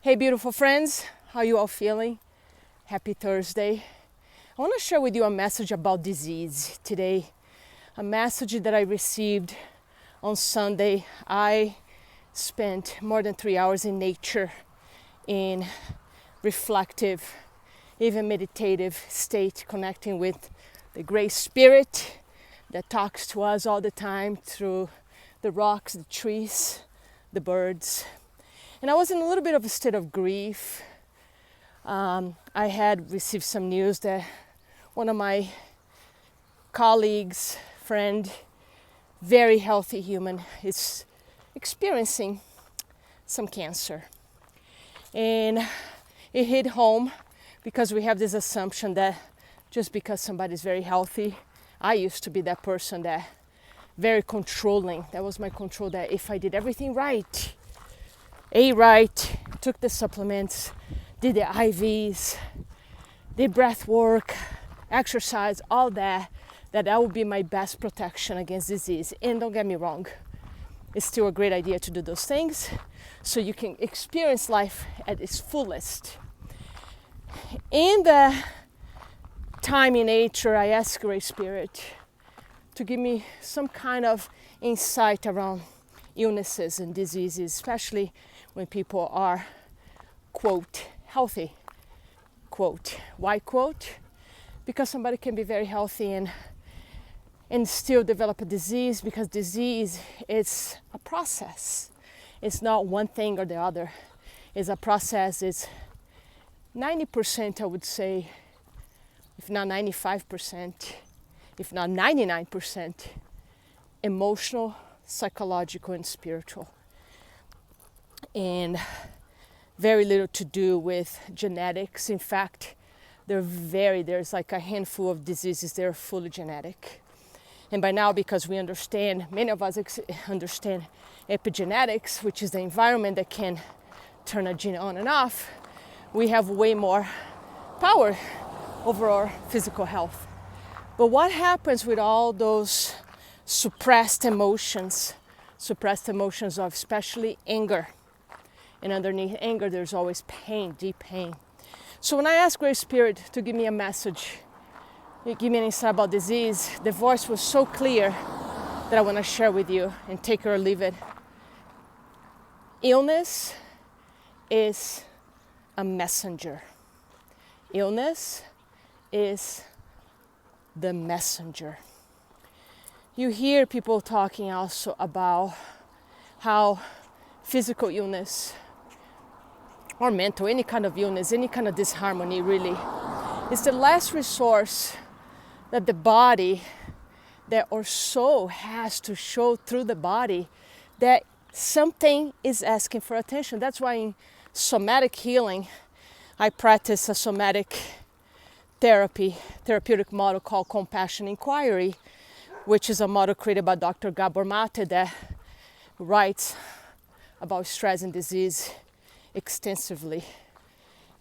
Hey beautiful friends, how you all feeling? Happy Thursday. I want to share with you a message about disease today. A message that I received on Sunday. I spent more than 3 hours in nature in reflective, even meditative state, connecting with the Great Spirit that talks to us all the time through the rocks, the trees, the birds. And I was in a little bit of a state of grief. I had received some news that one of my colleagues, friend, very healthy human, is experiencing some cancer. And it hit home because we have this assumption that just because somebody's very healthy, I used to be that person that very controlling. That was my control, that if I did everything right, took the supplements, did the IVs, did breath work, exercise, all that would be my best protection against disease. And don't get me wrong, it's still a great idea to do those things so you can experience life at its fullest. In the time in nature, I asked Great Spirit to give me some kind of insight around illnesses and diseases, especially when people are, quote, healthy, quote. Why quote? Because somebody can be very healthy and still develop a disease, because disease is a process. It's not one thing or the other. It's a process. It's 90%, I would say, if not 95%, if not 99%, emotional, psychological, and spiritual. And very little to do with genetics. In fact, there's like a handful of diseases that are fully genetic. And by now, because we understand, many of us understand epigenetics, which is the environment that can turn a gene on and off, we have way more power over our physical health. But what happens with all those suppressed emotions of especially anger? And underneath anger, there's always pain, deep pain. So when I asked Great Spirit to give me a message, give me an insight about disease, the voice was so clear that I want to share with you and take it or leave it. Illness is a messenger. Illness is the messenger. You hear people talking also about how physical illness or mental, any kind of illness, any kind of disharmony really, is the last resource that the body, that our soul has to show through the body that something is asking for attention. That's why in somatic healing, I practice a somatic therapeutic model called compassion inquiry, which is a model created by Dr. Gabor Mate that writes about stress and disease extensively.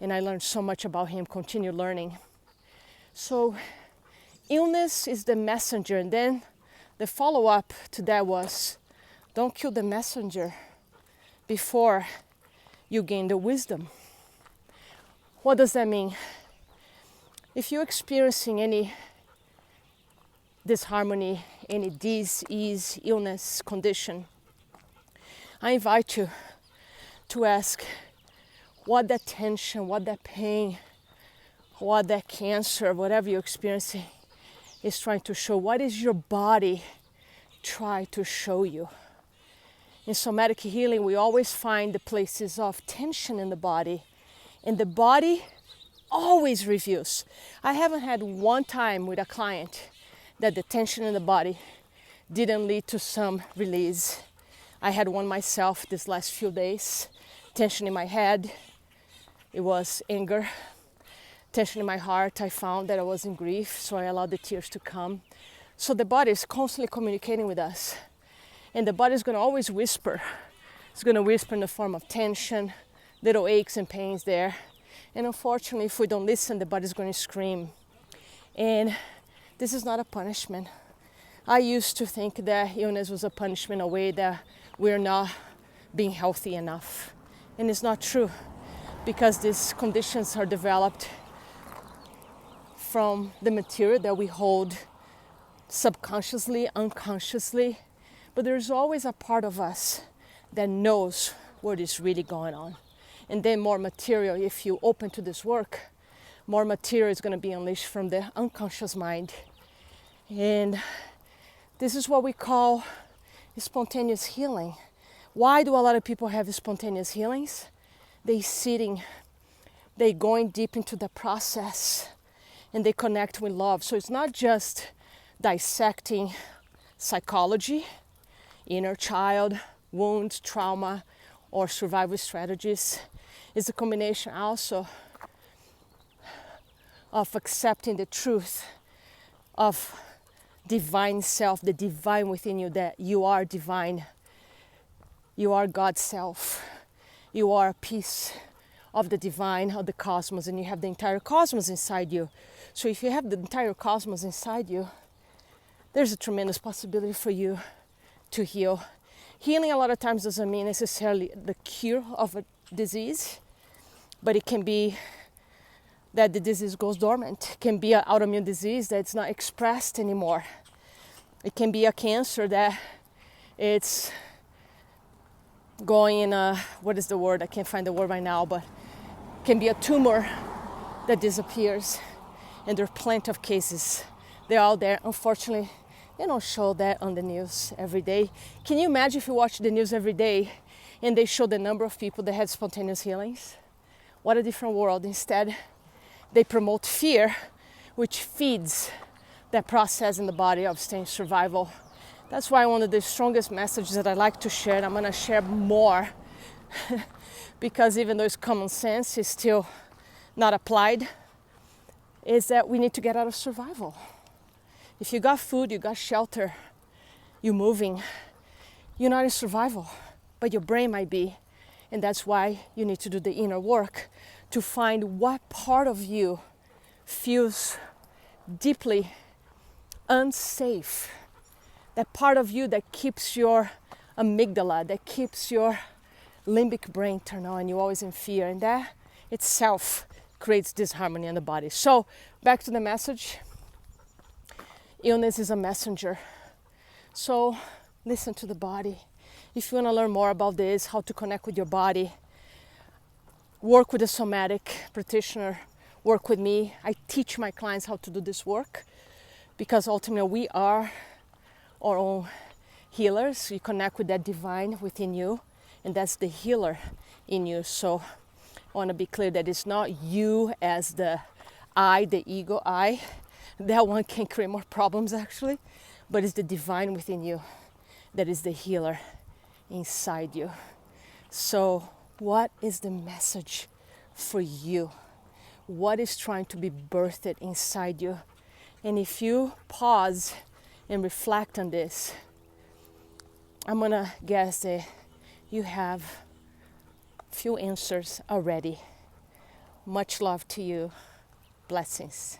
And I learned so much about him, continue learning. So illness is the messenger. And then the follow-up to that was, don't kill the messenger before you gain the wisdom. What does that mean? If you're experiencing any disharmony, any disease, illness, condition, I invite you to ask what that tension, what that pain, what that cancer, whatever you're experiencing is trying to show. What is your body trying to show you? In somatic healing, we always find the places of tension in the body, and the body always reveals. I haven't had one time with a client that the tension in the body didn't lead to some release. I had one myself this last few days. Tension in my head, it was anger. Tension in my heart, I found that I was in grief, so I allowed the tears to come. So the body is constantly communicating with us. And the body is going to always whisper. It's going to whisper in the form of tension, little aches and pains there. And unfortunately, if we don't listen, the body's going to scream. And this is not a punishment. I used to think that illness was a punishment, a way that we're not being healthy enough. And it's not true. because these conditions are developed from the material that we hold subconsciously, unconsciously. But there's always a part of us that knows what is really going on. And then more material, if you open to this work, more material is going to be unleashed from the unconscious mind. And this is what we call spontaneous healing. Why do a lot of people have spontaneous healings? They sitting, they going deep into the process, and they connect with love. So it's not just dissecting psychology, inner child, wounds, trauma, or survival strategies. It's a combination also of accepting the truth of divine self, the divine within you, that you are divine. You are God's self. You are a piece of the divine, of the cosmos, and you have the entire cosmos inside you. So if you have the entire cosmos inside you, there's a tremendous possibility for you to heal. Healing a lot of times doesn't mean necessarily the cure of a disease, but it can be that the disease goes dormant. It can be an autoimmune disease that's not expressed anymore. It can be a cancer that it's going in a, what is the word? I can't find the word right now, but it can be a tumor that disappears. And there are plenty of cases. They're out there. Unfortunately, they don't show that on the news every day. Can you imagine if you watch the news every day and they show the number of people that had spontaneous healings? What a different world. Instead, they promote fear, which feeds that process in the body of staying survival. That's why one of the strongest messages that I like to share, and I'm going to share more because even though it's common sense, it's still not applied, is that we need to get out of survival. If you got food, you got shelter, you're moving, you're not in survival, but your brain might be. And that's why you need to do the inner work to find what part of you feels deeply unsafe. That part of you that keeps your amygdala, that keeps your limbic brain turned on, you're always in fear. And that itself creates disharmony in the body. So back to the message. Illness is a messenger. So listen to the body. If you want to learn more about this, how to connect with your body, work with a somatic practitioner, work with me. I teach my clients how to do this work because ultimately we are our own healers. You connect with that divine within you, and that's the healer in you. So I want to be clear that it's not you as the I, the ego I. That one can create more problems actually, but it's the divine within you that is the healer inside you. So what is the message for you? What is trying to be birthed inside you? And if you pause and reflect on this, I'm gonna guess that you have few answers already. Much love to you. Blessings.